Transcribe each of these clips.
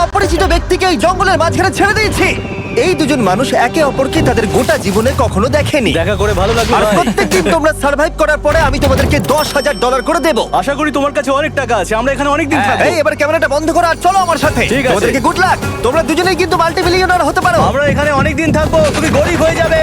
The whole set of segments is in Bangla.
অপরিচিত ব্যক্তিকে এই জঙ্গলের মাঝখানে ছেড়ে দিয়েছি। এই দুজন মানুষ একে অপরকে তাদের গোটা জীবনে কখনো দেখেনি। দেখা করে ভালো লাগলো আর ভাই। প্রত্যেকদিন তোমরা সার্ভাইভ করার পরে আমি তোমাদেরকে $10,000 করে দেবো। আশা করি তোমার কাছে অনেক টাকা আছে, আমরা এখানে অনেক দিন থাকবো। এই এবার ক্যামেরাটা বন্ধ করো আর চলো আমার সাথে। ঠিক আছে। তোমাদেরকে গুড লাক। তোমরা দুজনেই কিন্তু মাল্টিমিলিয়নার হতে পারো। আমরা এখানে অনেক দিন থাকবো, তুমি গরিব হয়ে যাবে।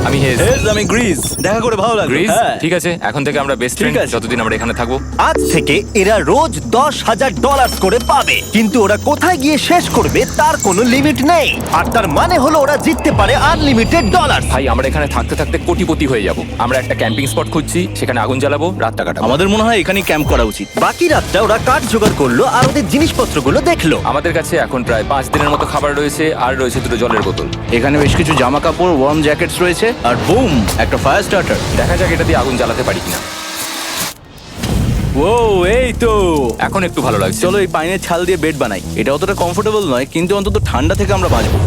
আমি হেজ। আমি গ্রিস। দেখা করে ভালো লাগলো। গ্রিস, হ্যাঁ। ঠিক আছে, এখন থেকে আমরা বেস্ট ফ্রেন্ড আছে। যতদিন আমরা এখানে থাকবো। আজ থেকে এরা রোজ $10,000 করে পাবে, কিন্তু ওরা কোথায় গিয়ে শেষ করবে তার কোনো লিমিট নেই। আর তার মানে হলো ওরা জিততে পারে আনলিমিটেড ডলার। ভাই আমরা এখানে থাকতে থাকতে কোটিপতি হয়ে যাব। আমরা একটা ক্যাম্পিং স্পট খুঁজছি, সেখানে আগুন জ্বালাবো, রাতটা কাটাবো। আমাদের মনে হয় এখানেই ক্যাম্প করা উচিত। বাকি রাতটা ওরা কাঠ জোগাড় করলো আর ওদের জিনিসপত্রগুলো দেখলো। আমাদের কাছে এখন প্রায় 5 দিনের মতো খাবার রয়েছে, আর রয়েছে 2টো জলের বোতল। এখানে বেশ কিছু জামা কাপড়, ওয়ার্ম জ্যাকেটস রয়েছে, আর বুম, একটা ফায়ার স্টার্টার। দেখা যাক এটা দিয়ে আগুন জ্বালাতে পারি কিনা। ও এই তো, এখন একটু ভালো লাগছে। চলো এই পাইনের ছাল দিয়ে বেড বানাই। এটা অতটা কমফোর্টেবল নয়, কিন্তু অন্তত ঠান্ডা থেকে আমরা বাঁচবো।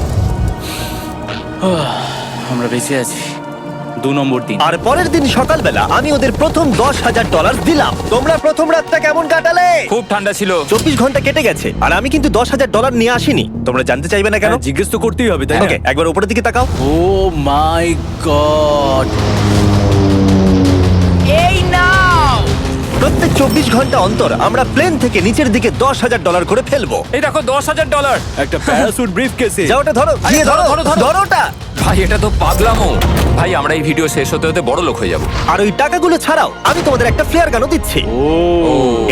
আমরা বেঁচে আছি। 2 নম্বর দিন। আর পরের দিন সকালবেলা আমি ওদের প্রথম $10,000 দিলাম। তোমরা প্রথম রাতটা কেমন কাটালে? খুব ঠান্ডা ছিল। 24 ঘন্টা কেটে গেছে আর আমি কিন্তু $10,000 নিয়ে আসিনি। তোমরা জানতে চাইবে না কেন? হ্যাঁ, জিজ্ঞেস তো করতেই হবে, তাই না? ওকে, একবার উপরের দিকে তাকাও। ও মাই গড। প্রত্যেক 24 ঘন্টা অন্তর আমরা প্লেন থেকে নিচের দিকে $10,000 করে ফেলবো। এই দেখো $10,000। একটা প্যারাসুট ব্রিফকেসে। যাও ওটা ধরো, গিয়ে ধরো, ধরো ওটা। ভাই এটা তো পাগলামো। ভাই আমরা এই ভিডিও শেষ হতে হতে বড় লোক হয়ে যাব। আর ওই টাকাগুলো ছাড়াও আমি তোমাদের একটা ফ্লেয়ার গানও দিচ্ছি। ও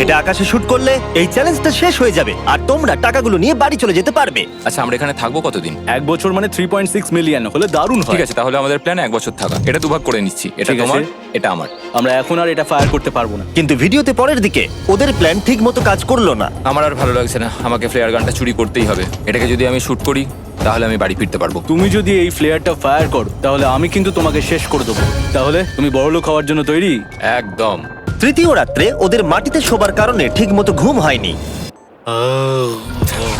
এটা আকাশে শুট করলে এই চ্যালেঞ্জটা শেষ হয়ে যাবে আর তোমরা টাকাগুলো নিয়ে বাড়ি চলে যেতে পারবে। আচ্ছা আমরা এখানে থাকবো কতদিন? 1 বছর মানে 3.6 মিলিয়ন হলে দারুণ হয়। ঠিক আছে, তাহলে আমাদের প্ল্যান 1 বছর থাকা। এটা দুভাগ করে নিচ্ছি, এটা ঠিক আছে। তোমার, এটা আমার। আমরা এখন আর এটা ফায়ার করতে পারবো না। কিন্তু ভিডিওতে পরের দিকে ওদের প্ল্যান ঠিক মতো কাজ করলো না। আমার আর ভালো লাগছে না, আমাকে ফ্লেয়ার গানটা চুরি করতেই হবে। এটাকে যদি আমি শুট করি তাহলে আমি বাড়ি ফিরতে পারবো। তুমি যদি এই ফ্লেয়ারটা ফায়ার করো তাহলে আমি কিন্তু তোমাকে শেষ করে দেবো। তাহলে তুমি বড়লোক হওয়ার জন্য তৈরি? একদম। তৃতীয় রাত্রে ওদের মাটিতে শোবার কারণে ঠিক মতো ঘুম হয়নি।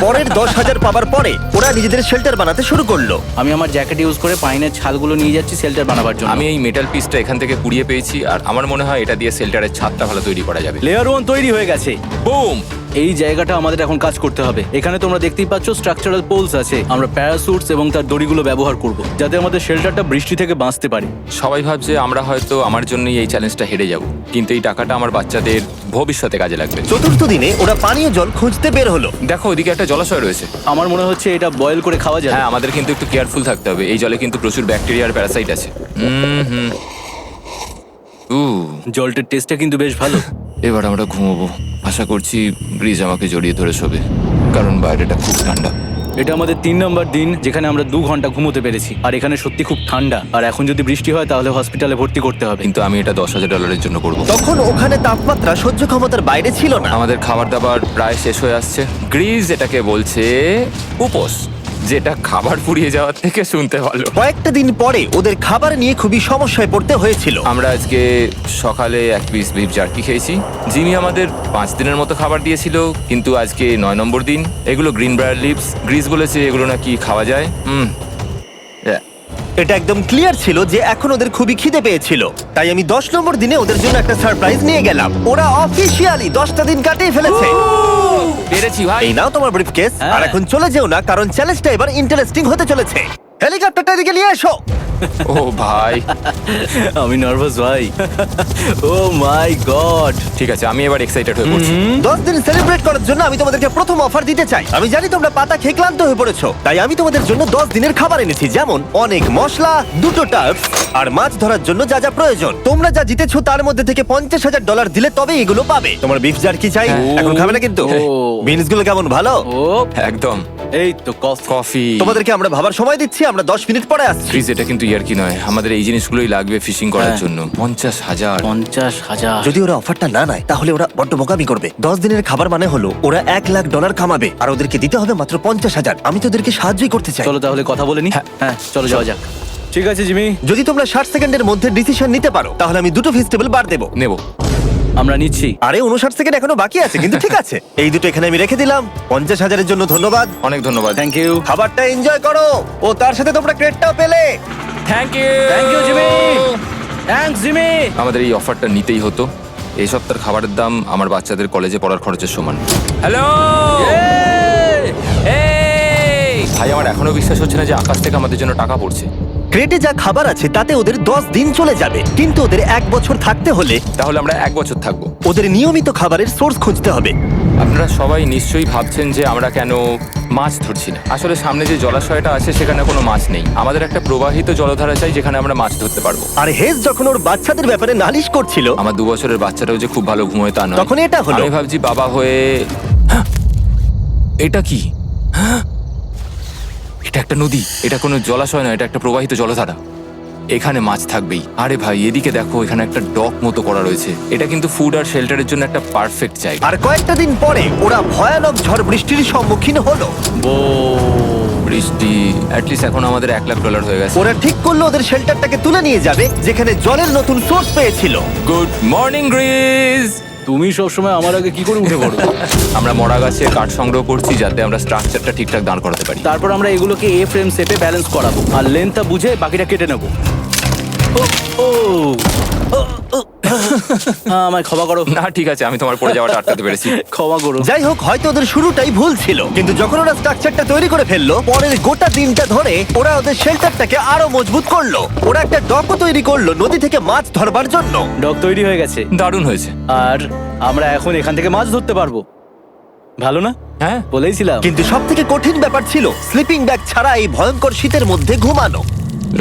পরের 10,000 পাবার পরে ওরা নিজেদের শেল্টার বানাতে শুরু করলো। আমি আমার জ্যাকেট ইউজ করে পাইনের ছালগুলো নিয়ে যাচ্ছি শেল্টার বানাবার জন্য। আমি এই মেটাল পিসটা এখান থেকে কুড়িয়ে পেয়েছি, আর আমার মনে হয় এটা দিয়ে শেল্টারের ছাদটা ভালো তৈরি করা যাবে। লেয়ার 1 তৈরি হয়ে গেছে। বুম! এই জায়গাটা আমাদের এখন কাজ করতে হবে। এখানে তোমরা দেখতেই পাচ্ছ স্ট্রাকচারাল পোলস আছে। আমরা প্যারাসুটস এবং তার দড়িগুলো ব্যবহার করব যাতে আমাদের শেল্টারটা বৃষ্টি থেকে বাঁচতে পারি। সবাই ভাবছে আমরা হয়তো আমার জন্যই এই চ্যালেঞ্জটা হেরে যাব, কিন্তু এই টাকাটা আমার বাচ্চাদের ভবিষ্যতে কাজে লাগবে। চতুর্থ দিনে ওরা পানীয় জল খুঁজতে বের হলো। দেখো ওইদিকে একটা জলাশয় রয়েছে। আমার মনে হচ্ছে এটা বয়েল করে খাওয়া যায়। হ্যাঁ, আমাদের কিন্তু একটু কেয়ারফুল থাকতে হবে। এই জলে কিন্তু প্রচুর ব্যাকটেরিয়া আর প্যারাসাইট আছে। হুম। জলটার টেস্টটা কিন্তু বেশ ভালো। এবার আমরা ঘুমোবো। আশা করছি ব্রিজ আমাকে জড়িয়ে ধরে শোবে, কারণ বাইরেটা খুব ঠান্ডা। এটা আমাদের 3 নম্বর দিন যেখানে আমরা 2 ঘন্টা ঘুমোতে পেরেছি। আর এখানে সত্যি খুব ঠান্ডা। আর এখন যদি বৃষ্টি হয় তাহলে হসপিটালে ভর্তি করতে হবে। কিন্তু আমি এটা $10,000 জন্য করব। তখন ওখানে তাপমাত্রা সহ্য ক্ষমতার বাইরে ছিল না। আমাদের খাবার দাবার প্রায় শেষ হয়ে আসছে। গ্রিজ এটাকে বলছে উপোস, যেটা খাবার পুড়িয়ে যাওয়ার থেকে শুনতে ভালো। কয়েকটা দিন পরে ওদের খাবার নিয়ে খুবই সমস্যায় পড়তে হয়েছিল। আমরা আজকে সকালে 1 পিস বিফ জার্কি খেয়েছি। জিমি আমাদের 5 দিনের মতো খাবার দিয়েছিল, কিন্তু আজকে 9 নম্বর দিন। এগুলো গ্রিন ব্রায়ার লিভস। গ্রিস বলেছে এগুলো নাকি খাওয়া যায়। এটা একদম ক্লিয়ার ছিল যে এখন ওদের খুবই খিদে পেয়েছিল। তাই আমি 10 নম্বর দিনে ওদের জন্য একটা সারপ্রাইজ নিয়ে গেলাম। ওরা অফিসিয়ালি 10টা দিন কাটিয়ে ফেলেছে। পেরেছি ভাই। এই নাও তোমার ব্রিফকেস। হ্যাঁ। আর এখন চলে যেও না, কারণ চ্যালেঞ্জটা এবার ইন্টারেস্টিং হতে চলেছে। হেলিকপ্টারটা এদিকে নিয়ে এসো। ও ভাই, আমি নার্ভাস ভাই। ও মাই গড। ঠিক আছে, আমি এবার এক্সাইটেড হয়ে পড়ছি। 10 দিন সেলিব্রেট করার জন্য আমি তোমাদেরকে প্রথম অফার দিতে চাই। আমি জানি তোমরা পাতা খেয়ে ক্লান্ত হয়ে পড়েছো, তাই আমি তোমাদের জন্য 10 দিনের খাবার এনেছি, যেমন অনেক মশলা, 2টো টার্ফ আর মাছ ধরার জন্য যা যা প্রয়োজন। তোমরা যা জিতেছো তার মধ্যে থেকে $50,000 দিলে তবে এগুলো পাবে। তোমার বিফ জার্কি চাই? এখন খাবে না কিন্তু? ও। বিনস গুলো কেমন ভালো? ও একদম। এই তো কফি। কফি। তোমাদেরকে আমরা ভাবার সময় দিচ্ছি, আমরা 10 মিনিট পরে আসছি। ফ্রিজ, এটা কিন্তু ইয়ার কি নয়, আমাদের এই জিনিসগুলোই লাগবে ফিশিং করার হ্যাঁ। জন্য। 50,000। 50,000। যদি ওরা অফারটা না নেয় তাহলে ওরা বড্ড বোকামি করবে। 10 দিনের খাবার মানে হলো ওরা $1,00,000 কামাবে আর ওদেরকে দিতে হবে মাত্র 50,000। আমি তো ওদেরকে সাহায্যই করতে চাই। চলো তাহলে কথা বলে নি। হ্যাঁ চলো যাওয়া যাক। ঠিক আছে জিমি। যদি তোমরা 60 সেকেন্ডের মধ্যে ডিসিশন নিতে পারো তাহলে আমি 2টো ভেজিটেবল বার দেবো। নেব। আমরা নিচ্ছি। আরে 59 সেকেন্ড এখনো বাকি আছে, কিন্তু ঠিক আছে। এই দুটো এখানে আমি রেখে দিলাম। 50,000-এর জন্য ধন্যবাদ। অনেক ধন্যবাদ। Thank you. খাবারটা এনজয় করো। ও তার সাথে তোমরা ক্রেডটাও পেলে। Thank you. Thank you Jimmy. Thanks Jimmy. আমাদের এই অফারটা নিতেই হতো। এই সপ্তাহের খাবারের দাম আমার বাচ্চাদের কলেজে পড়ার খরচের সমান। হ্যালো। ভাই আমার এখনো বিশ্বাস হচ্ছে না যে আকাশ থেকে আমাদের জন্য টাকা পড়ছে। ক্রেটে যা খাবার আছে তাতে ওদের 10 দিন চলে যাবে, কিন্তু ওদের 1 বছর থাকতে হলে তাহলে আমরা 1 বছর থাকবো। ওদের নিয়মিত খাবারের সোর্স খুঁজতে হবে। আপনারা সবাই নিশ্চয়ই ভাবছেন যে আমরা কেন মাছ ধরছি না। আসলে সামনে যে জলাশয়টা আছে সেখানে কোনো মাছ নেই। আমাদের একটা প্রবাহিত জলধারা চাই যেখানে আমরা মাছ ধরতে পারবো। আর হেজ যখন ওর বাচ্চাদের ব্যাপারে নালিশ করছিল, আমার 2 বছরের বাচ্চাটাও যে খুব ভালো ঘুমোয় তা নয়। তখন এটা হলো। আমি ভাবছি বাবা হয়ে হ্যাঁ! এটা কি হ্যাঁ! এটা একটা নদী, এটা কোনো জলাশয় নয়, এটা একটা প্রবাহিত জলধারা। এখানে মাছ থাকবেই। আরে ভাই এদিকে দেখো, এখানে একটা ডক মতো করা রয়েছে। এটা কিন্তু ফুড আর শেল্টারের জন্য একটা পারফেক্ট জায়গা। আর কয়েকটা দিন পরে ওরা ভয়ানক ঝড় বৃষ্টির সম্মুখীন হলো। বৃষ্টি অ্যাটলিস্ট এখন আমাদের $1,00,000 হয়ে গেছে। ওরা ঠিক করলো ওদের শেল্টারটাকে তুলে নিয়ে যাবে, যেখানে জলের নতুন সোর্স পেয়েছিল। Good morning Greece. তুমি সবসময় আমার আগে কি করে উঠে পড়ো? আমরা মরা গাছে কাঠ সংগ্রহ করছি যাতে আমরা স্ট্রাকচারটা ঠিকঠাক দাঁড় করাতে পারি। তারপর আমরা এগুলোকে এ ফ্রেম শেপে ব্যালেন্স করাবো আর লেন্থটা বুঝে বাকিটা কেটে নেবো। আমায় ক্ষমা করো। না ঠিক আছে, আমি তোমার পড়ে যাওয়াটা আটকাতে পেরেছি। ক্ষমা করো। যাই হোক, হয়তো ওদের শুরুটাই ভুল ছিল, কিন্তু যখন ওরা স্ট্রাকচারটা তৈরি করে ফেললো, পরের গোটা দিনটা ধরে ওরা ওদের শেল্টারটাকে আরো মজবুত করলো। ওরা একটা ডকও তৈরি করলো নদী থেকে মাছ ধরবার জন্য। ডক তৈরি হয়ে গেছে দারুণ হয়েছে। আর আমরা এখন এখান থেকে মাছ ধরতে পারবো। ভালো না? হ্যাঁ বলেইছিলাম। কিন্তু সব থেকে কঠিন ব্যাপার ছিল স্লিপিং ব্যাগ ছাড়া এই ভয়ঙ্কর শীতের মধ্যে ঘুমানো।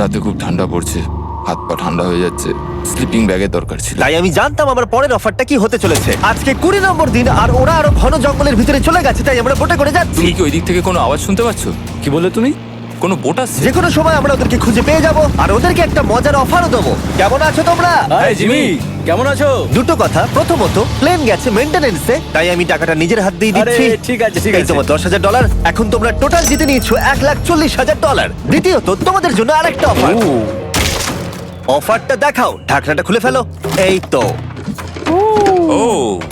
রাতে খুব ঠান্ডা পড়ছে, হাত পা ঠান্ডা হয়ে যাচ্ছে। স্লিপিং ব্যাগের দরকার ছিল। তাই আমি জানতাম আমার পরের অফারটা কি হতে চলেছে। আজকে 20 নম্বর দিন, আর ওরা আরো ঘন জঙ্গলের ভিতরে চলে গেছে, তাই আমরা বোটে করে যাচ্ছি। তুমি কি ওই দিক থেকে কোনো আওয়াজ শুনতে পাচ্ছ? কি বললে তুমি? কোনো বোট আসছে? যে কোনো সময় আমরা ওদেরকে খুঁজে পেয়ে যাব, আর ওদেরকে একটা মজার অফারও দেবো। কেমন আছো তোমরা? আরে জিমি, কেমন আছো? দুটো কথা, প্রথমত প্লেন গেছে মেইনটেনেন্সে, তাই আমি টাকাটা নিজের হাত দিয়ে দিচ্ছি। আরে, ঠিক আছে, ঠিক এই আছে। তোমার $10,000। এখন তোমরা টোটাল জিতে নিয়েছো $1,40,000। দ্বিতীয়ত তোমাদের জন্য আরেকটা অফার। অফারটা দেখাও, ঢাকনাটা খুলে ফেলো। এই তো, ও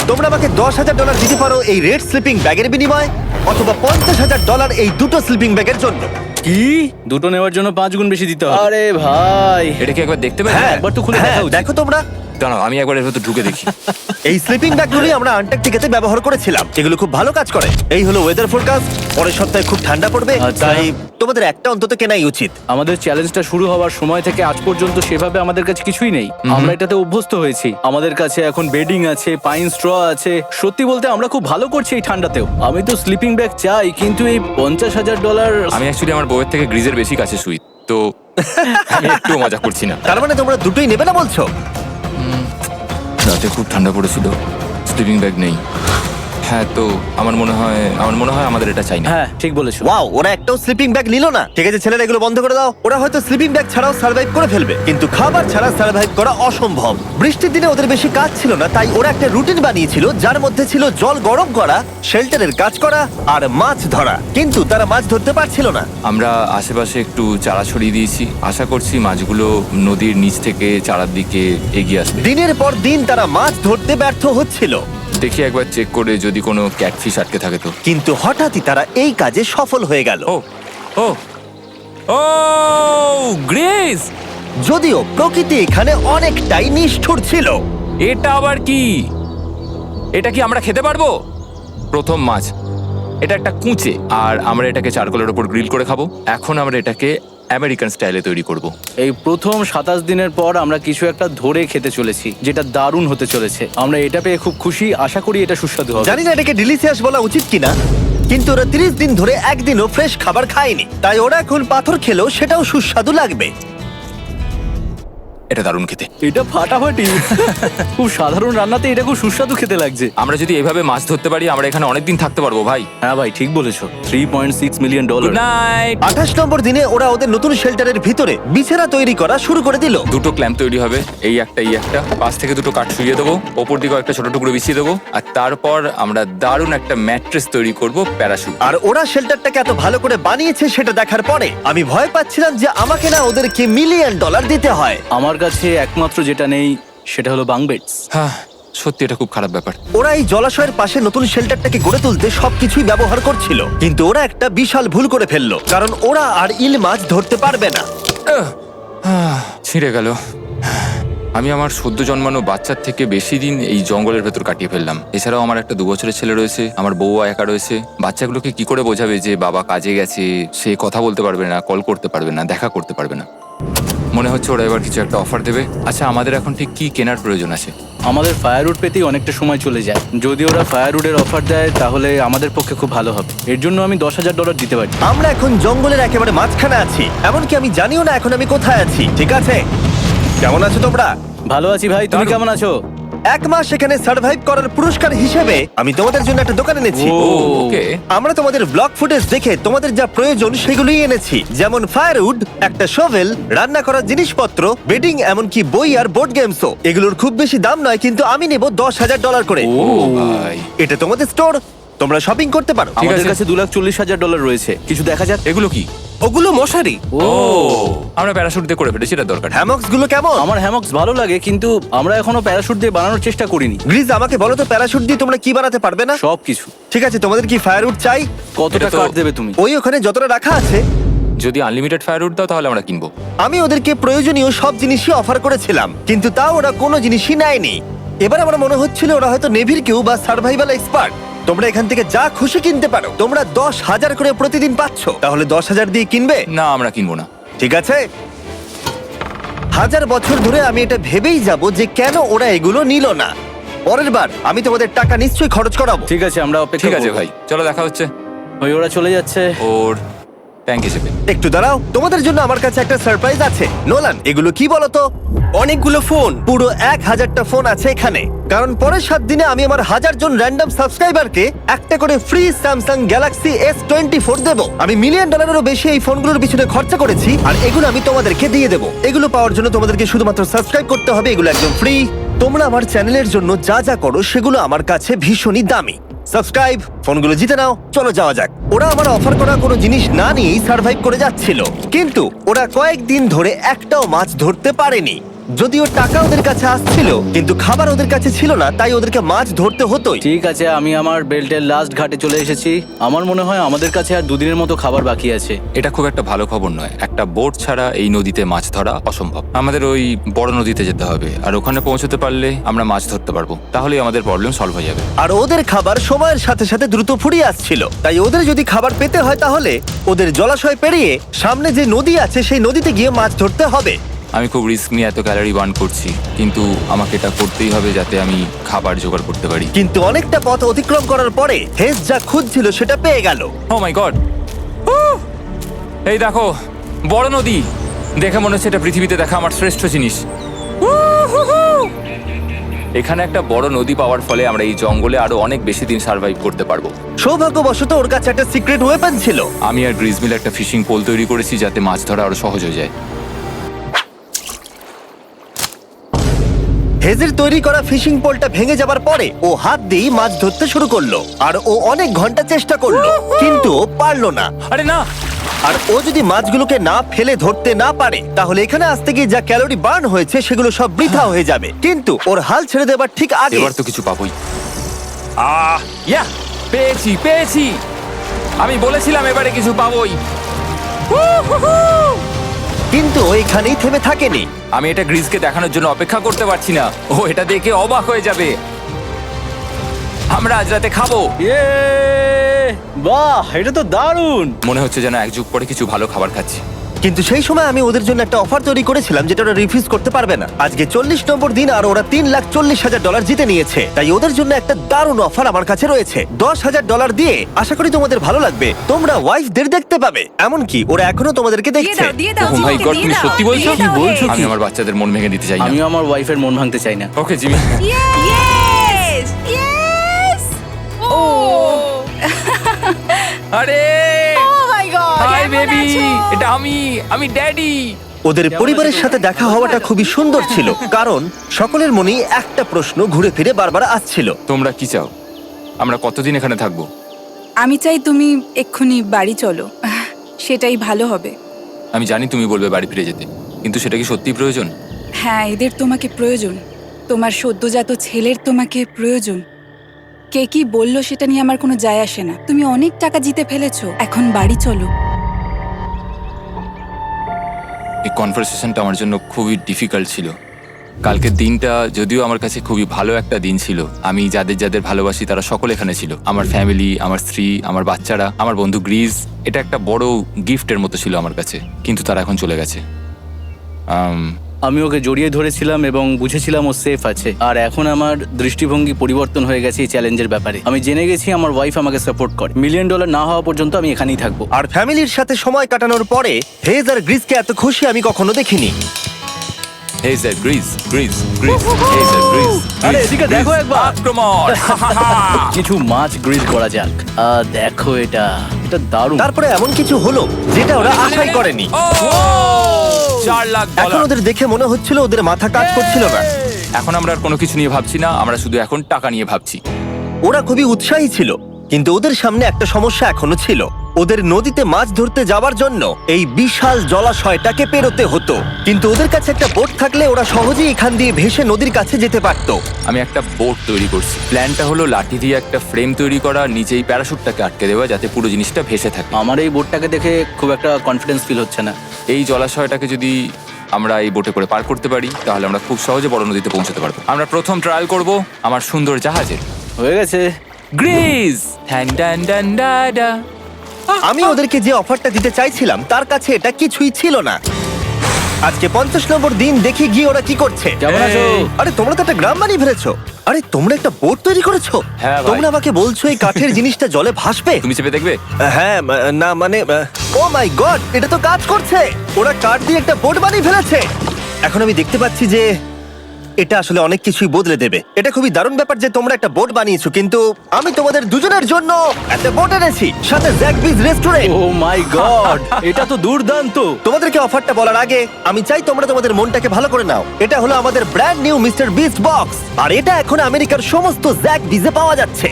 তোমরা আমাকে $10,000 দিতে পারো এই রেড স্লিপিং ব্যাগের বিনিময়ে, অথবা $50,000 এই দুটো স্লিপিং ব্যাগের জন্য। কি? দুটো নেওয়ার জন্য 5 গুণ বেশি দিতে হবে? আরে ভাই, এটা কি একবার দেখতে পাই? হ্যাঁ, একবার তো খুলে দেখা উচিত। দেখো তোমরা। দাঁড়াও আমি একবার এর ভেতর ঢুকে দেখি। এই স্লিপিং ব্যাগগুলি আমরা আন্টার্কটিকাতে ব্যবহার করেছিলাম। এগুলো খুব ভালো কাজ করে। এই হলো ওয়েদার ফোরকাস্ট, পরের সপ্তাহে খুব ঠান্ডা পড়বে, আচ্ছা। তাই তোমাদের একটা অন্তত কেনাই উচিত। আমাদের চ্যালেঞ্জটা শুরু হওয়ার সময় থেকে আজ পর্যন্ত সেভাবে আমাদের কাছে কিছুই নেই। আমরা এটাতে অভ্যস্ত হয়েছি। আমাদের কাছে এখন বেডিং আছে, পাইন স্ট্র আছে। সত্যি বলতে আমরা খুব ভালো করছি এই ঠান্ডাতেও। আমি তো স্লিপিং ব্যাগ চাই, কিন্তু এই $50,000। আমি অ্যাকচুয়ালি আমার বউয়ের থেকে গ্রিজের বেশি কাছে শুই, তো আমি একটু মজা করছি না। তার মানে তোমরা দুটোই নেবে না বলছো? রাতে খুব ঠান্ডা পড়েছিল, স্লিপিং ব্যাগ নেই। হ্যাঁ, তো আমার মনে হয় আমাদের এটা চাই না। হ্যাঁ, ঠিক বলেছো। ওয়াও, ওরা একটাও স্লিপিং ব্যাগ নিল না। ঠিক আছে ছেলেরা, এগুলো বন্ধ করে দাও। ওরা হয়তো স্লিপিং ব্যাগ ছাড়াও সার্ভাইভ করে ফেলবে, কিন্তু খাবার ছাড়া সার্ভাইভ করা অসম্ভব। বৃষ্টির দিনে ওদের বেশি কাজ ছিল না, তাই ওরা একটা রুটিন বানিয়েছিল যার মধ্যে ছিল জল গরম করা, শেল্টারের কাজ করা আর মাছ ধরা। কিন্তু তারা মাছ ধরতে পারছিল না। আমরা আশেপাশে একটু চারা ছড়িয়ে দিয়েছি, আশা করছি মাছগুলো নদীর নিচ থেকে চারার দিকে এগিয়ে আসবে। দিনের পর দিন তারা মাছ ধরতে ব্যর্থ হচ্ছিল, দেখি একবার চেক করে যদি কোনো ক্যাটফিশ আটকে থাকে তো। কিন্তু হঠাৎই তারা এই কাজে সফল হয়ে গেল। ও ও ও গ্রেস, যদিও প্রকৃতি এখানে অনেকটাই নিষ্ঠুর ছিল। এটা আবার কি? এটা কি আমরা খেতে পারবো? প্রথম মাছ। এটা একটা কুঁচে, আর আমরা এটাকে চারকোলের ওপর গ্রিল করে খাবো। এখন আমরা এটাকে আমেরিকান স্টাইলে তৈরি করব। এই প্রথম 27 দিনের পর আমরা কিছু একটা ধরে খেতে চলেছি, যেটা দারুণ হতে চলেছে। আমরা এটা পেয়ে খুব খুশি, আশা করি এটা সুস্বাদু হবে। জানি না এটাকে ডিলিশিয়াস বলা উচিত কিনা, কিন্তু ওরা 30 দিন ধরে একদিনও ফ্রেশ খাবার খায়নি, তাই ওরা এখন পাথর খেলেও সেটাও সুস্বাদু লাগবে। এটা দারুণ খেতে। এটা ফাটাফাটি। খুব সাধারণ রান্নাতে এটা খুব সুস্বাদু খেতে লাগছে। আমরা যদি এভাবে মাছ ধরতে পারি আমরা এখানে অনেকদিন থাকতে পারবো ভাই। হ্যাঁ ভাই, ঠিক বলেছো। $3.6 মিলিয়ন। Good night. 28 নম্বর দিনে ওরা ওদের নতুন শেল্টারের ভিতরে বিছানা তৈরি করা শুরু করে দিল। দুটো ক্ল্যাম্প তৈরি হবে, এই একটা পাশ থেকে দুটো কাঠ শুইয়ে দেবো, ওপর দিকে একটা ছোট টুকরো বিছিয়ে দেবো, আর তারপর আমরা দারুণ একটা ম্যাট্রেস তৈরি করব, প্যারাশুট। আর ওরা শেল্টারটাকে এত ভালো করে বানিয়েছে সেটা দেখার পরে আমি ভয় পাচ্ছিলাম যে আমাকে না ওদেরকে $1 মিলিয়ন দিতে হয়। আমার কাছে একমাত্র যেটা নেই সেটা হলো বাঙ্ক বেডস। হ্যাঁ, সত্যি এটা খুব খারাপ ব্যাপার। ওরা এই জলাশয়ের পাশে নতুন শেল্টারটাকে গড়ে তুলতে সবকিছুই ব্যবহার করছিল, কিন্তু ওরা একটা বিশাল ভুল করে ফেললো, কারণ ওরা আর ইল মাছ ধরতে পারবে না। ছিঁড়ে গেল। আমি আমার সদ্য জন্মানো বাচ্চার থেকে বেশি দিন এই জঙ্গলের ভেতর কাটিয়ে ফেললাম। এছাড়াও আমার একটা 2 বছরের ছেলে রয়েছে, আমার বউ একা রয়েছে। বাচ্চাগুলোকে কি করে বোঝাবে যে বাবা কাজে গেছে, সে কথা বলতে পারবে না, কল করতে পারবে না, দেখা করতে পারবে না। মনে হচ্ছে ওরা এবার কিছু একটা অফার দেবে। আচ্ছা, আমাদের এখন ঠিক কি কেনার প্রয়োজন আছে? আমাদের ফায়ারউড পেতেই অনেকটা সময় চলে যায়। যদি ওরা ফায়ারউডের অফার দেয় তাহলে আমাদের পক্ষে খুব ভালো হবে। এর জন্য আমি $10,000 দিতে পারি। আমরা এখন জঙ্গলের একেবারে মাঝখানে আছি, এমনকি আমি জানিও না এখন আমি কোথায় আছি। ঠিক আছে, কেমন আছো তোমরা? ভালো আছি ভাই, তুমি দারুণ। কেমন আছো? 1 মাস এখানে সার্ভাইভ করার পুরস্কার হিসেবে আমি তোমাদের জন্য একটা দোকান এনেছি। ও। ওকে, আমরা তোমাদের ব্লগ ফুটেজ দেখে তোমাদের যা প্রয়োজন সেগুলোই এনেছি, যেমন ফায়ারউড, একটা শোভেল, রান্না করার জিনিসপত্র, বেডিং, এমনকি বই আর বোর্ড গেমসও। এগুলোর খুব বেশি দাম নয়, কিন্তু আমি নেব $10,000 করে। ও ভাই, এটা তোমাদের স্টোর, তোমরা শপিং করতে পারো। ঠিক আমাদের আছে। কাছে $2,40,000 রয়েছে। কিছু দেখা যাক। এগুলো কি? ওগুলো মশারি। ও, আমরা প্যারাশুট দিয়ে করে ফেলেছি, এটা দরকার নেই। হ্যামক্স গুলো কেমন? আমার হ্যামক্স ভালো লাগে, কিন্তু আমরা এখনো প্যারাশুট দিয়ে বানানোর চেষ্টা করিনি। গ্রিজ, আমাকে বলো তো, প্যারাশুট দিয়ে তোমরা কি বানাতে পারবে না? সবকিছু। ঠিক আছে, তোমাদের কি ফায়ারউড চাই? কতটা এটা তো- কাট দেবে তুমি? ওই ওখানে যতটা রাখা আছে। যদি আনলিমিটেড ফায়ারউড দাও তাহলে আমরা কিনবো। আমি ওদেরকে প্রয়োজনীয় সব জিনিসই অফার করেছিলাম, কিন্তু তাও ওরা কোনো জিনিসই নেয়নি। এবার আমার মনে হচ্ছিল ওরা হয়তো নেভির কেউ বা সার্ভাইভাল এক্সপার্ট। তোমরা এখান থেকে যা খুশি কিনতে পারো। তোমরা 10,000 করে প্রতিদিন পাচ্ছ, তাহলে 10,000 দিয়ে কিনবে? না, আমরা কিনবো না। ঠিক আছে। 1000 বছর ধরে আমি এটা ভেবেই যাব যে কেন ওরা এগুলো নিল না। পরের বার আমি তোমাদের টাকা নিশ্চয়ই খরচ করাবো। ঠিক আছে, আমরা অপেক্ষা ঠিক আছে করব। ভাই, চলো দেখা হচ্ছে। ওই ওরা চলে যাচ্ছে। ওর ট্যাঙ্ক হিসেবে। একটু দাঁড়াও, তোমাদের জন্য আমার কাছে একটা সারপ্রাইজ আছে। নোলান, এগুলো কি বলো তো? অনেকগুলো ফোন, পুরো 1000টা ফোন আছে এখানে। কারণ পরের 7 দিনে আমি আমার 1000 জন র্যান্ডম সাবস্ক্রাইবারকে একটা করে ফ্রি স্যামসাং গ্যালাক্সি S24 দেবো। আমি $1 মিলিয়নেরও বেশি এই ফোনগুলোর পিছনে খরচা করেছি, আর এগুলো আমি তোমাদেরকে দিয়ে দেবো। এগুলো পাওয়ার জন্য তোমাদেরকে শুধুমাত্র সাবস্ক্রাইব করতে হবে, এগুলো একদম ফ্রি। তোমরা আমার চ্যানেলের জন্য যা যা করো সেগুলো আমার কাছে ভীষণই দামি। সাবস্ক্রাইব, ফোনগুলো জিতে নাও। চলো যাওয়া যাক। ওরা আমার অফার করা কোনো জিনিস না নিয়েই সার্ভাইভ করে যাচ্ছিল, কিন্তু ওরা কয়েকদিন ধরে একটাও মাছ ধরতে পারেনি। যদিও টাকা ওদের কাছে আসছিল, কিন্তু খাবার ওদের কাছে ছিল না, তাই ওদেরকে মাছ ধরতে হতোই। ঠিক আছে, আমি আমার বেল্টের লাস্ট ঘাটে চলে এসেছি। আমার মনে হয় আমাদের কাছে আর 2 দিনের মতো খাবার বাকি আছে। এটা খুব একটা ভালো খবর নয়। একটা বোট ছাড়া এই নদীতে মাছ ধরা অসম্ভব। আমাদের ওই বড় নদীতে যেতে হবে, আর ওখানে পৌঁছতে পারলে আমরা মাছ ধরতে পারবো। তাহলেই আমাদের প্রবলেম সলভ হয়ে যাবে। আর ওদের খাবার সময়ের সাথে সাথে দ্রুত ফুরিয়ে আসছিল, তাই ওদের যদি খাবার পেতে হয় তাহলে ওদের জলাশয় পেরিয়ে সামনে যে নদী আছে সেই নদীতে গিয়ে মাছ ধরতে হবে। আমি খুব রিস্ক নিয়ে এত ক্যালোরি বার্ন করছি, কিন্তু আমাকে এটা করতেই হবে যাতে আমি খাবার জোগাড় করতে পারি। কিন্তু অনেকটা পথ অতিক্রম করার পরে হেস যা খুঁজছিল সেটা পেয়ে গেল। ও মাই গড, এই দেখো বড় নদী। দেখে মনে হচ্ছে এটা পৃথিবীতে দেখা আমার শ্রেষ্ঠ জিনিস। এখানে একটা বড় নদী পাওয়ার ফলে আমরা এই জঙ্গলে আরো অনেক বেশি দিন সার্ভাইভ করতে পারবো। সৌভাগ্যবশত ওর কাছে একটা সিক্রেট ওয়েপন ছিল। আমি আর গ্রিজ মিলে একটা ফিশিং পোল তৈরি করেছি যাতে মাছ ধরা আরো সহজ হয়ে যায়। হেজের তৈরি করা ফিশিং পোলটা ভেঙে যাবার পরে ও হাত দিয়ে মাছ ধরতে শুরু করলো, আর ও অনেক ঘন্টা চেষ্টা করলো, কিন্তু ও পারলো না। আরে না, আর ও যদি মাছগুলোকে না ফেলে ধরতে না পারে তাহলে এখানে আসতে গিয়ে যা ক্যালোরি বার্ন হয়েছে সেগুলো সব বৃথা হয়ে যাবে। কিন্তু ওর হাল ছেড়ে দেবার ঠিক আগে এবার তো কিছু পাবোই। ইয়া, পেয়েছি পেয়েছি। আমি বলেছিলাম এবারে কিছু পাবোই। কিন্তু ও এখানেই থেমে থাকেনি। আমি এটা গ্রিজকে দেখানোর জন্য অপেক্ষা করতে পারছি না। ও এটা দেখে অবাক হয়ে যাবে। আমরা আজ রাতে খাবো। ইয়ে, বাহ, এটা তো দারুণ। মনে হচ্ছে যেন এক যুগ পরে কিছু ভালো খাবার খাচ্ছি। কিন্তু সেই সময় আমি ওদের জন্য একটা অফার তৈরি করেছিলাম যেটা ওরা রিফিউজ করতে পারবে না। আজকে 40 নম্বর দিন আর ওরা $3,40,000 জিতে নিয়েছে, তাই ওদের জন্য একটা দারুণ অফার আমার কাছে রয়েছে। $10,000 দিয়ে আশা করি তোমাদের ভালো লাগবে। তোমরা ওয়াইফদের দেখতে পাবে, এমনকি ওরা এখনো তোমাদেরকে দেখছে। ও মাই গড, তুমি সত্যি বলছো? কি বলছো? আমি আমার বাচ্চাদের মন ভেঙে দিতে চাই না। আমিও আমার ওয়াইফের মন ভাঙতে চাই না। Okay Jimmy. Yes! Yes! Oh! আরে Oh my God! হাই কেমন বেবি, আছো? এটা আমি ড্যাডি। ওদের পরিবারের সাথে দেখা হওয়াটা খুবই সুন্দর ছিল, কারণ সকলের মনেই একটা প্রশ্ন ঘুরে ফিরে বারবার আসছিল। তোমরা কি চাও? আমরা কতদিন এখানে থাকবো? আমি চাই তুমি এক্ষুনি বাড়ি চলো, সেটাই ভালো হবে। আমি জানি তুমি বলবে বাড়ি ফিরে যেতে, কিন্তু সেটা কি সত্যি প্রয়োজন? হ্যাঁ, এদের তোমাকে প্রয়োজন। তোমার সদ্যজাত ছেলের তোমাকে প্রয়োজন। কে কি বললো সেটা নিয়ে আমার কোনো যায় আসে না। তুমি অনেক টাকা জিতে ফেলেছো, এখন বাড়ি চলো। এই কনভারসেশনটা আমার জন্য খুবই ডিফিকাল্ট ছিল। কালকের দিনটা যদিও আমার কাছে খুবই ভালো একটা দিন ছিল। আমি যাদের যাদের ভালোবাসি তারা সকলে এখানে ছিল। আমার ফ্যামিলি, আমার স্ত্রী, আমার বাচ্চারা, আমার বন্ধু গ্রিজ। এটা একটা বড় গিফটের মতো ছিল আমার কাছে, কিন্তু তারা এখন চলে গেছে। আমি ওকে জড়িয়ে ধরেছিলাম এবং বুঝেছিলাম ও সেফ আছে। আর এখন আমার দৃষ্টিভঙ্গি পরিবর্তন হয়ে গেছে এই চ্যালেঞ্জের ব্যাপারে। আমি জেনে গেছি আমার ওয়াইফ আমাকে সাপোর্ট করে। $1 মিলিয়ন না হওয়া পর্যন্ত আমি এখানেই থাকবো। আর ফ্যামিলির সাথে সময় কাটানোর পরে হেজ আর গ্রিসকে এত খুশি আমি কখনো দেখিনি। এই স্যার, গ্রিজ, গ্রিজ, গ্রিজ, এই স্যার, গ্রিজ। আরে এদিকে দেখো একবার। আক্রমণ! কিছু মাছ গ্রিল করা যাক। দেখো এটা দারুণ। তারপরে এমন কিছু হলো যেটা ওরা আশাই করেনি। ও! $4 লাখ। এখন ওদের দেখে মনে হচ্ছিল ওদের মাথা কাজ করছিল না। এখন আমরা আর কোনো কিছু নিয়ে ভাবছি না, আমরা শুধু এখন টাকা নিয়ে ভাবছি। ওরা খুবই উৎসাহী ছিল, কিন্তু ওদের সামনে একটা সমস্যা এখনো ছিল। ওদের নদীতে মাছ ধরতে যাওয়ার জন্য এই বিশাল জলাশয়টাকে পেরোতে হতো, কিন্তু ওদের কাছে একটা বোট থাকলে ওরা সহজেই এখান দিয়ে ভেসে নদীর কাছে যেতে পারতো। আমি একটা বোট তৈরি করছি। প্ল্যানটা হলো লাঠি দিয়ে একটা ফ্রেম তৈরি করা, নিচেই প্যারাশুটটাকে আটকে দেওয়া, যাতে পুরো জিনিসটা ভেসে থাকে। আমার এই বোটটাকে দেখে খুব একটা কনফিডেন্স ফিল হচ্ছে না। এই জলাশয়টাকে যদি আমরা এই বোটে করে পার করতে পারি তাহলে আমরা খুব সহজে বড় নদীতে পৌঁছতে পারবো। আমরা প্রথম ট্রায়াল করব আমার সুন্দর জাহাজের। হয়ে গেছে। গ্রিজ! ড্যান ড্যান ড্যান ডা ডা। আমি ওদেরকে যে অফারটা দিতে চাইছিলাম তার কাছে এটা কিছুই ছিল না। আজকে 50 নম্বর দিন, দেখি গিয়ে ওরা কি করছে। কেমন আছো? আরে তোমরা তো একটা গ্রাম বানিয়ে ফেলেছো। আরে তোমরা একটা বোট তৈরি করেছো? হ্যাঁ ভাই। তোমরা আমাকে বলছো এই কাঠের জিনিসটা জলে ভাসবে? তুমি চেপে দেখবে? হ্যাঁ, না মানে, ও মাই গড, এটা তো কাজ করছে। ওরা কাঠ দিয়ে একটা বোট বানিয়ে ফেলেছে। এখন আমি দেখতে পাচ্ছি যে এটা আসলে অনেক কিছুই বদলে দেবে। এটা খুবই দারুণ ব্যাপার যে তোমরা একটা বোট বানিয়েছো, কিন্তু আমি তোমাদের দুজনের জন্য একটা বোট এনেছি, সাথে জ্যাক বিজ রেস্টুরেন্ট। ও মাই গড, এটা তো দুর্দান্ত। তোমাদেরকে অফারটা বলার আগে আমি চাই তোমরা তোমাদের মনটাকে ভালো করে নাও। এটা হলো আমাদের brand new Mister Beast box, আর এটা এখন আমেরিকার সমস্ত জ্যাক বিজে পাওয়া যাচ্ছে।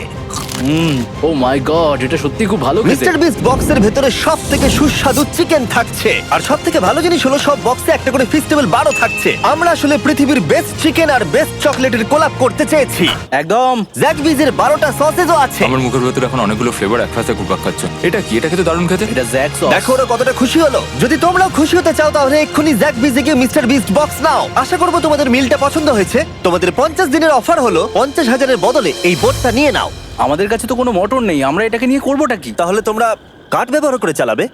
ও মাই গড, এটা সত্যি খুব ভালো খেতে। মিস্টার বিস্ট বক্সের ভেতরে সব থেকে সুস্বাদু চিকেন থাকছে, আর সব থেকে ভালো জিনিস হলো সব বক্সে একটা করে ফেস্টিভ্যাল বারও থাকছে। আমরা আসলে পৃথিবীর বেস্ট চিকেন আর বেস্ট চকলেটের কোলাপ করতে চেয়েছি। একদম। জ্যাক বিজের 12টা সসেজও আছে। আমার মুখের ভেতরে এখন অনেকগুলো ফ্লেভার একসাথে ঘুরপাক খাচ্ছে। এটা কি? এটা খেতে দারুণ খেতে। এটা জ্যাক সস। দেখো ওরা কতটা খুশি হলো। যদি তোমরাও খুশি হতে চাও তাহলে এক্ষুনি জ্যাক বিজে গিয়ে মিস্টার বিস্ট বক্স নাও। আশা করবো তোমাদের মিলটা পছন্দ হয়েছে। তোমাদের 50 দিনের অফার হলো 50,000-এর বদলে এই বোটটা নিয়ে নাও। আমাদের কাছে তো কোনো মোটর নেই, আমরা এটাকে নিয়ে করবোটা কি? তাহলে তোমরা কাঠ ব্যবহার করে চালাবে?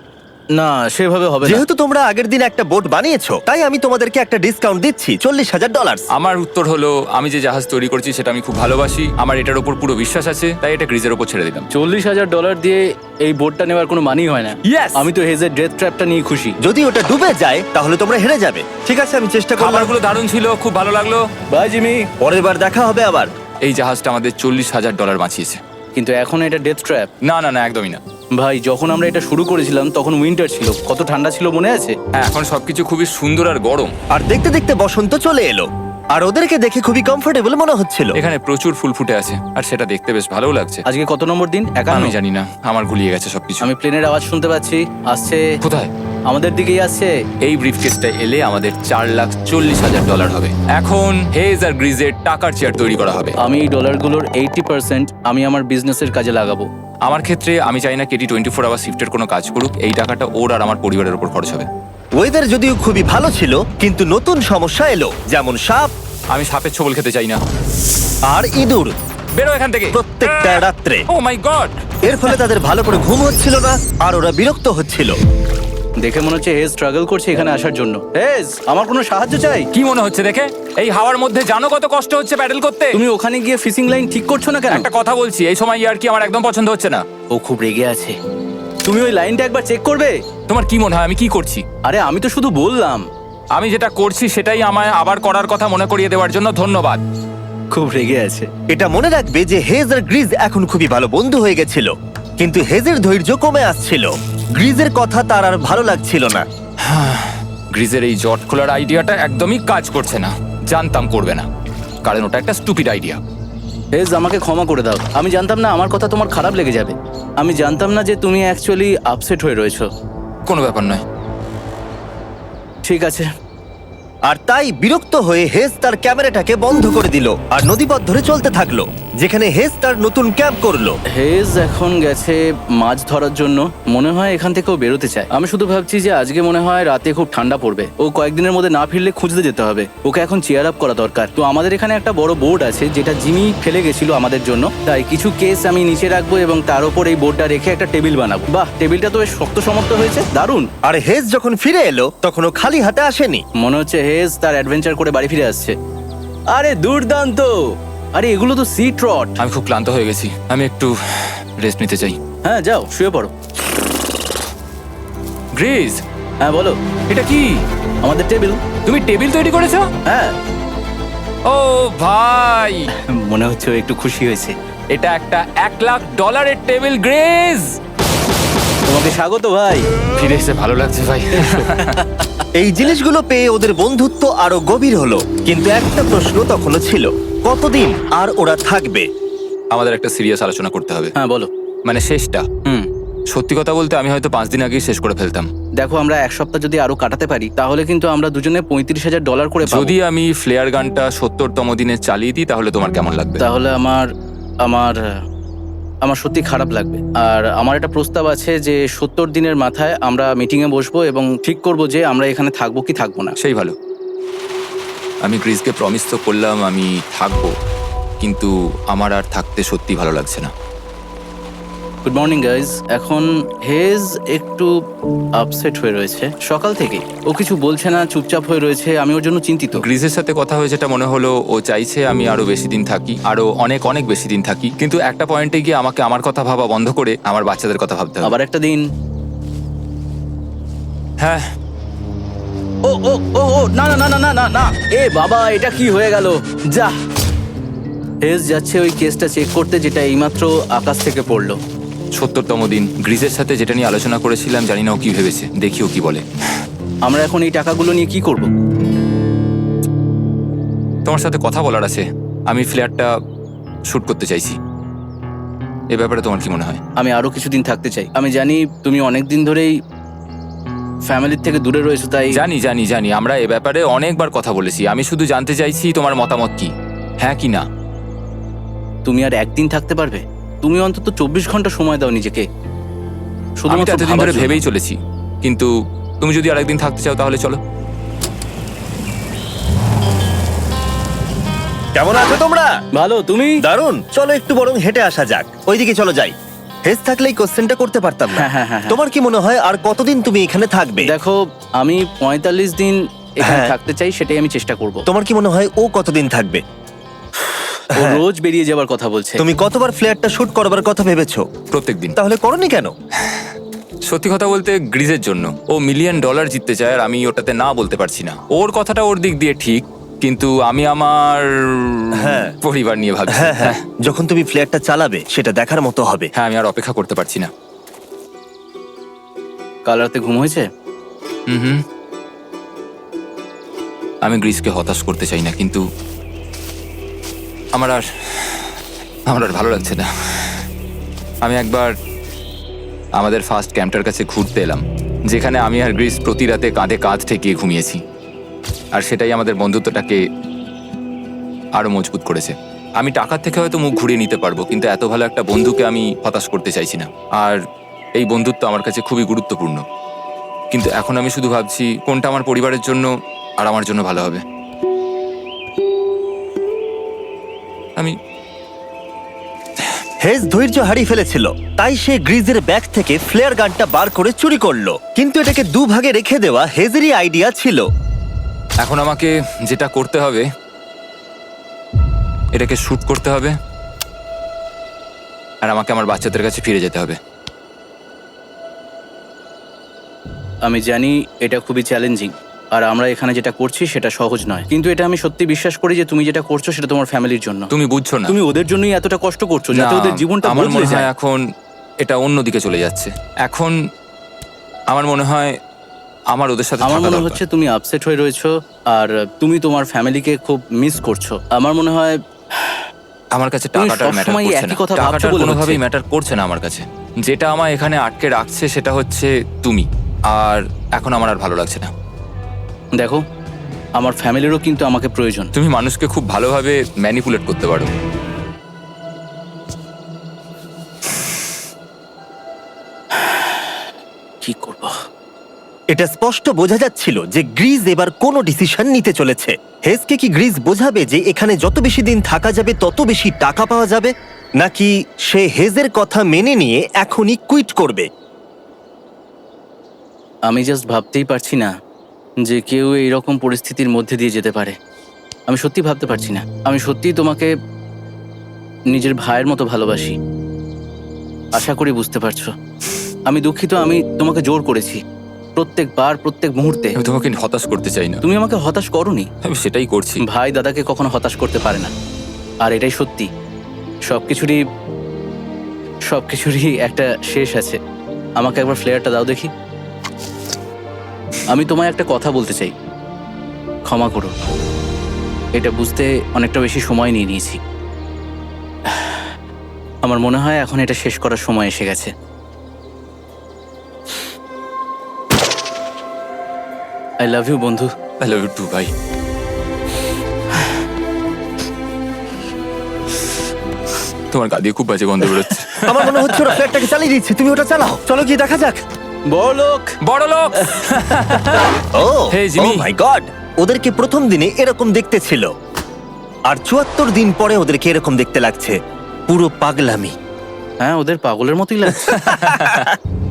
না, সেভাবে হবে না। যেহেতু তোমরা আগের দিন একটা বোট বানিয়েছো, তাই আমি তোমাদেরকে একটা ডিসকাউন্ট দিচ্ছি, $40,000। আমার উত্তর হলো, আমি যে জাহাজ তৈরি করছি সেটা আমি খুব ভালোবাসি, আমার এটার উপর পুরো বিশ্বাস আছে, তাই এটা গ্রিজের উপর ছেড়ে দিলাম। $40,000 দিয়ে এই বোটটা নেওয়ার কোনো মানেই হয় না। Yes! আমি তো হেজের ডেথ ট্র্যাপটা নিয়ে খুশি। যদি ওটা ডুবে যায় তাহলে তোমরা হেরে যাবে। ঠিক আছে, আমি চেষ্টা করলাম। খাবারগুলো দারুণ ছিল, খুব ভালো লাগলো। Bye Jimmy. পরের বার দেখা হবে আবার। এই জাহাজটা আমাদের $40,000 বাঁচিয়েছে। কিন্তু এখন এটা ডেথ ট্র্যাপ। না না না, একদমই না। ভাই, যখন আমরা এটা শুরু করেছিলাম তখন উইন্টার ছিল, কত ঠান্ডা ছিল মনে আছে? হ্যাঁ, এখন সবকিছু খুবই সুন্দর আর গরম। আর দেখতে দেখতে বসন্ত চলে এলো, আর ওদেরকে দেখে খুবই কমফোর্টেবল মনে হচ্ছিল। এখানে প্রচুর ফুল ফুটে আছে আর সেটা দেখতে বেশ ভালো লাগছে। আজকে কত নম্বর দিন? 51। আমি জানি না, আমার গুলিয়ে গেছে সবকিছু। আমি প্লেনের আওয়াজ শুনতে পাচ্ছি, আসছে। কোথায়? আমাদের দিকেই আসছে। এই ব্রিফকেসটা এলে আমাদের $4,40,000 হবে। এখন হেজ আর গ্রিজের টাকার চেয়ার তৈরি করা হবে। আমি এই ডলারগুলোর 80% আমি আমার বিজনেসের কাজে লাগাবো। আমার ক্ষেত্রে আমি চাই না কেটি 24 আওয়ার শিফটের কোনো কাজ করুক। এই টাকাটা ওর আর আমার পরিবারের উপর খরচ হবে। ওয়েদার যদিও খুবই ভালো ছিল, কিন্তু নতুন সমস্যা এলো, যেমন সাপ আমি সাপের ছোবল খেতে চাই না। আর ইঁদুর বেরো এখান থেকে প্রত্যেকটা রাত্রে। ও মাই গড! এর ফলে তাদের ভালো করে ঘুম হচ্ছিল না, আর ওরা বিরক্ত হচ্ছিল। দেখে মনে হচ্ছে হেজ স্ট্রাগল করছে এখানে আসার জন্য। হেজ, আমার কোনো সাহায্য চাই? কি মনে হচ্ছে দেখে? এই হাওয়ার মধ্যে জানো কত কষ্ট হচ্ছে প্যাডেল করতে? তুমি ওখানে গিয়ে ফিশিং লাইন ঠিক করছো না কেন? একটা কথা বলছি, এই সময় আর কি আমার একদম পছন্দ হচ্ছে না। ও খুব রেগে আছে। তুমি ওই লাইনটা একবার চেক করবে? তোমার কি মনে হয় আমি কি করছি? আরে আমি তো শুধু বললাম। আমি যেটা করছি সেটাই আমায় আবার করার কথা মনে করিয়ে দেওয়ার জন্য ধন্যবাদ। খুব রেগে আছে। এটা মনে রাখবে যে হেজ আর গ্রিজ এখন খুবই ভালো বন্ধু হয়ে গেছিল, কিন্তু হেজের ধৈর্য কমে আসছিল। গ্রিজের কথা তার আর ভালো লাগছিল না। গ্রিজের এই জট খোলার আইডিয়াটা একদমই কাজ করছে না। জানতাম করবে না, কারণ ওটা একটা স্টুপিড আইডিয়া। হেজ, আমাকে ক্ষমা করে দাও। আমি জানতাম না আমার কথা তোমার খারাপ লেগে যাবে। আমি জানতাম না যে তুমি অ্যাকচুয়ালি আপসেট হয়ে রয়েছো। কোনো ব্যাপার নয়। ঠিক আছে। আর তাই বিরক্ত হয়ে হেজ তার ক্যামেরাটাকে বন্ধ করে দিল আর নদীপথ ধরে চলতে থাকলো। যেখানে হেজ তার নতুন ক্যাম্প করলো। হেজ এখন গেছে মাছ ধরার জন্য, মনে হয় এখান থেকেও বেরোতে চায়। আমি শুধু ভাবছি যে আজকে মনে হয় রাতে খুব ঠান্ডা পড়বে, ও কয়েকদিনের মধ্যে না ফিরলে খুঁজতে যেতে হবে। ওকে এখন চেয়ার আপ করা দরকার। তো আমাদের এখানে একটা বড় বোর্ড আছে যেটা জিমি ফেলে গেছিল আমাদের জন্য, তাই কিছু কেস আমি নিচে রাখবো এবং তার উপর এই বোর্ডটা রেখে একটা টেবিল বানাবো। বাহ, টেবিলটা তো বেশ শক্ত সমর্থ হয়েছে, দারুণ। আর হেজ যখন ফিরে এলো তখন ও খালি হাতে আসেনি। মনে হচ্ছে হেজ তার অ্যাডভেঞ্চার করে বাড়ি ফিরে আসছে। আরে দুর্দান্ত! আরে এগুলো তো সি ট্রট। আমি খুব ক্লান্ত হয়ে গেছি, আমি একটু রেস্ট নিতে চাই। হ্যাঁ যাও শুয়ে পড়ো। গ্রিজ, হ্যাঁ বলো। এটা কি? আমাদের টেবিল। তুমি টেবিল তৈরি করেছো? হ্যাঁ, ও ভাই, মনে হচ্ছে ও একটু খুশি হয়েছে। এটা একটা $1,00,000 টেবিল। গ্রিজ, তোমাকে স্বাগত ভাই। ফিরে এসে ভালো লাগছে ভাই। এই জিনিসগুলো পেয়ে ওদের বন্ধুত্ব আরো গভীর হলো, কিন্তু একটা প্রশ্ন তখনও ছিল, কতদিন আর ওরা থাকবে? আমাদের একটা সিরিয়াস আলোচনা করতে হবে, হ্যাঁ বলো। মানে শেষটা। সত্যি কথা বলতে আমি হয়তো 5 দিন আগেই শেষ করে ফেলতাম। দেখো, আমরা এক সপ্তাহ যদি আরো কাটাতে পারি তাহলে কিন্তু আমরা দুজনে $35,000 করে পাবো। যদি আমি ফ্লেয়ার গানটা 70তম দিনে চালিয়ে দিই তাহলে তোমার কেমন লাগবে? তাহলে আমার সত্যি খারাপ লাগবে। আর আমার একটা প্রস্তাব আছে যে 70 দিনের মাথায় আমরা মিটিং এ বসবো এবং ঠিক করব যে আমরা এখানে থাকবো কি থাকবো না। সেই ভালো। আমি গ্রিসকে প্রমিস তো করলাম আমি থাকবো, কিন্তু আমার আর থাকতে সত্যি ভালো লাগছে না। Good morning guys. এখন হেজ একটু আপসেট হয়ে রয়েছে সকাল থেকে। ও কিছু বলছে না, চুপচাপ হয়ে রয়েছে। আমি ওর জন্য চিন্তিত। গ্রিসের সাথে কথা হয়ে যেটা মনে হলো, ও চাইছে আমি আরো বেশি দিন থাকি, আরো অনেক অনেক বেশি দিন থাকি। কিন্তু একটা পয়েন্টে গিয়ে আমাকে আমার কথা ভাবা বন্ধ করে আমার বাচ্চাদের কথা ভাবতে হবে। আবার একটা দিন। হ্যাঁ, ও ও ও ও না না না না না না না, এ বাবা, এটা কি হয়ে গেল? যা, হেজ যাচ্ছে ওই কেসটা চেক করতে যেটা এইমাত্র আকাশ থেকে পড়লো। 70তম দিন। গ্রিসের সাথে যেটা নিয়ে আলোচনা করেছিলাম, জানি না ও কি ভেবেছে, দেখি ও কি বলে। আমরা এখন এই টাকাগুলো নিয়ে কি করব? তোমার সাথে কথা বলার আছে। আমি ফ্ল্যাটটা শুট করতে চাইছি। এ ব্যাপারে তোমার কি মনে হয়? আমি আরো কিছুদিন থাকতে চাই। আমি জানি তুমি অনেক দিন ধরেই ফ্যামিলির থেকে দূরে রয়েছো, তাই জানি জানি জানি, আমরা এ ব্যাপারে অনেকবার কথা বলেছি। আমি শুধু জানতে চাইছি তোমার মতামত কি, হ্যাঁ কি না। তুমি আর একদিন থাকতে পারবে? তুমি অন্তত 24 ঘন্টা সময় দাও নিজেকে। আমি তো শুধুমাত্র এতদিন ভাবার ধরে জন্য। ভেবেই চলেছি, কিন্তু তুমি যদি আরেকদিন থাকতে চাও তাহলে চলো। কেমন আছো তোমরা? ভালো, তুমি? দারুণ। চলো একটু বরং হেঁটে আসা যাক, ওইদিকে চলো যাই। হেজ থাকলে এই কোশ্চেনটা করতে পারতাম না। হ্যাঁ। তোমার কি মনে হয় আর কতদিন তুমি এখানে থাকবে? দেখো, আমি 45 দিন এখানে হ্যাঁ। থাকতে চাই, সেটাই আমি চেষ্টা করব। তোমার কি মনে হয় ও কতদিন থাকবে? ও রোজ বেরিয়ে যাবার কথা বলছে। তুমি কতবার ফ্ল্যাটটা শুট করবার কথা ভেবেছো? প্রত্যেকদিন। তাহলে করনি কেন? সত্যি কথা বলতে গ্রিজের জন্য। ও $1 মিলিয়ন জিততে চায় আর আমি ওটাতে না বলতে পারছি না। ওর কথাটা ওর দিক দিয়ে ঠিক, কিন্তু আমি আমার হ্যাঁ। পরিবার নিয়ে ভাবছি। হ্যাঁ, যখন তুমি ফ্ল্যাটটা চালাবে সেটা দেখার মতো হবে। হ্যাঁ, আমি আর অপেক্ষা করতে পারছি না। কাল রাতে ঘুম হয়েছে? হুম। আমি গ্রিসকে হতাশ করতে চাই না, কিন্তু আমার আর ভালো লাগছে না। আমি একবার আমাদের ফার্স্ট ক্যাম্পটার কাছে ঘুরতে এলাম, যেখানে আমি আর গ্রিস প্রতি রাতে কাঁধে কাঁধ ঠেকিয়ে ঘুমিয়েছি, আর সেটাই আমাদের বন্ধুত্বটাকে আরো মজবুত করেছে। আমি টাকার থেকে হয়তো মুখ ঘুরিয়ে নিতে পারবো, কিন্তু এত ভালো একটা বন্ধুকে আমি হতাশ করতে চাইছি না। আর এই বন্ধুত্ব আমার কাছে খুবই গুরুত্বপূর্ণ। কিন্তু এখন আমি শুধু ভাবছি কোনটা আমার পরিবারের জন্য আর আমার জন্য ভালো হবে। আমি হেজ ধৈর্য হারিয়ে ফেলেছিল, তাই সে গ্রিজের ব্যাগ থেকে ফ্লেয়ার গানটা বার করে চুরি করলো। কিন্তু এটাকে দুভাগে রেখে দেওয়া হেজেরই আইডিয়া ছিল। এখন আমাকে যেটা করতে হবে, এটাকে শুট করতে হবে, আর আমাকে আমার বাচ্চাদের কাছে ফিরে যেতে হবে। আমি জানি এটা খুবই চ্যালেঞ্জিং, আর আমরা এখানে যেটা করছি সেটা সহজ নয়, কিন্তু এটা আমি সত্যি বিশ্বাস করি যে তুমি যেটা করছো সেটা তোমার ফ্যামিলির জন্য। তুমি বুঝছো না, তুমি ওদের জন্যই এতটা কষ্ট করছো যাতে না, ওদের জীবনটা আমার বদলে মনে হয় যায়। এখন এটা অন্যদিকে চলে যাচ্ছে। এখন আমার মনে হয় আমার ওদের সাথে আমার থাকা মনে দরকার। হচ্ছে তুমি আপসেট হয়ে রয়েছো আর তুমি তোমার ফ্যামিলিকে খুব মিস করছো। আমার মনে হয় আমার কাছে তুমি টাকাটা ম্যাটার সবসময় করছে একই না। কথা ভাবছো টাকাটা বলে কোনোভাবেই হচ্ছে। ম্যাটার করছে না আমার কাছে। যেটা আমায় এখানে আটকে রাখছে সেটা হচ্ছে তুমি, আর এখন আমার আর ভালো লাগছে না। দেখো, আমার ফ্যামিলিরও কিন্তু আমাকে প্রয়োজন। তুমি মানুষকে খুব ভালোভাবে ম্যানিপুলেট করতে পারো। কি করব? এটা স্পষ্ট বোঝা যাচ্ছিল যে গ্রিজ এবার কোনো ডিসিশন নিতে চলেছে। হেজকে কি গ্রিজ বোঝাবে যে এখানে যত বেশি দিন থাকা যাবে তত বেশি টাকা পাওয়া যাবে, নাকি সে হেজের কথা মেনে নিয়ে এখনই কুইট করবে? আমি জাস্ট ভাবতেই পারছি না যে কেউ এইরকম পরিস্থিতির মধ্যে দিয়ে যেতে পারে। আমি সত্যি ভাবতে পারছি না। আমি সত্যিই তোমাকে নিজের ভাইয়ের মতো ভালোবাসি। আশা করি বুঝতে পারছো। আমি দুঃখিত, আমি তোমাকে জোর করেছি প্রত্যেকবার, প্রত্যেক মুহূর্তে। আমি তোমাকে হতাশ করতে চাই না, তুমি আমাকে হতাশ করোনি। আমি সেটাই করছি। ভাই দাদাকে কখনো হতাশ করতে পারে না, আর এটাই সত্যি। সবকিছুরই একটা শেষ আছে। আমাকে একবার ফ্লেয়ারটা দাও দেখি। আমি তোমায় একটা কথা বলতে চাই, ক্ষমা করো। এটা বুঝতে অনেকটা বেশি সময় নিয়ে নিয়েছি। আমার মনে হয় এখন এটা শেষ করার সময় এসে গেছে। আই লাভ ইউ বন্ধু। আই লাভ ইউ টু ভাই। তোমার গা দিয়ে খুব বাজে গন্ধ বেরোচ্ছে। আমার মনে হচ্ছে ওরা ফ্ল্যাটটাকে চালিয়ে দিচ্ছে। তুমি ওটা চালাও, চলো গিয়ে দেখা যাক। বড়লোক। বড় লোক। ও Hey, Jimmy. মাই গড, ওদেরকে প্রথম দিনে এরকম দেখতে ছিল, আর ৭৪ দিন পরে ওদেরকে এরকম দেখতে লাগছে। পুরো পাগলামি। হ্যাঁ, ওদের পাগলের মতোই লাগছে।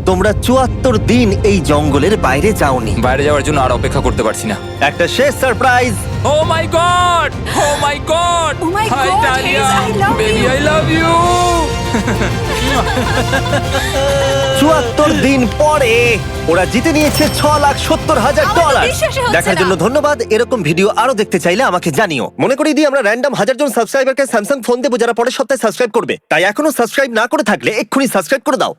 তোমরা ৭৪ দিন এই জঙ্গলের বাইরে যাওনি। বাইরে যাওয়ার জন্য আর অপেক্ষা করতে পারছি না। একটা শেষ surprise. Oh my God, oh my God, Oh my hi God, Dalia, Hayes, I love baby you. I love you. ৭৪ দিন পরে ওরা জিতে নিয়েছে $৬,৭০,০০০। আমার তো বিশ্বাসই হচ্ছে দেখার না। জন্য ধন্যবাদ। এরকম ভিডিও আরো দেখতে চাইলে আমাকে জানিও। মনে করিয়ে দিই, আমরা র্যান্ডম 1000 জন সাবস্ক্রাইবারকে স্যামসাং ফোন দেবো যারা পরের সপ্তাহে সাবস্ক্রাইব করবে। তাই এখনো সাবস্ক্রাইব না করে থাকলে এক্ষুনি সাবস্ক্রাইব করে দাও।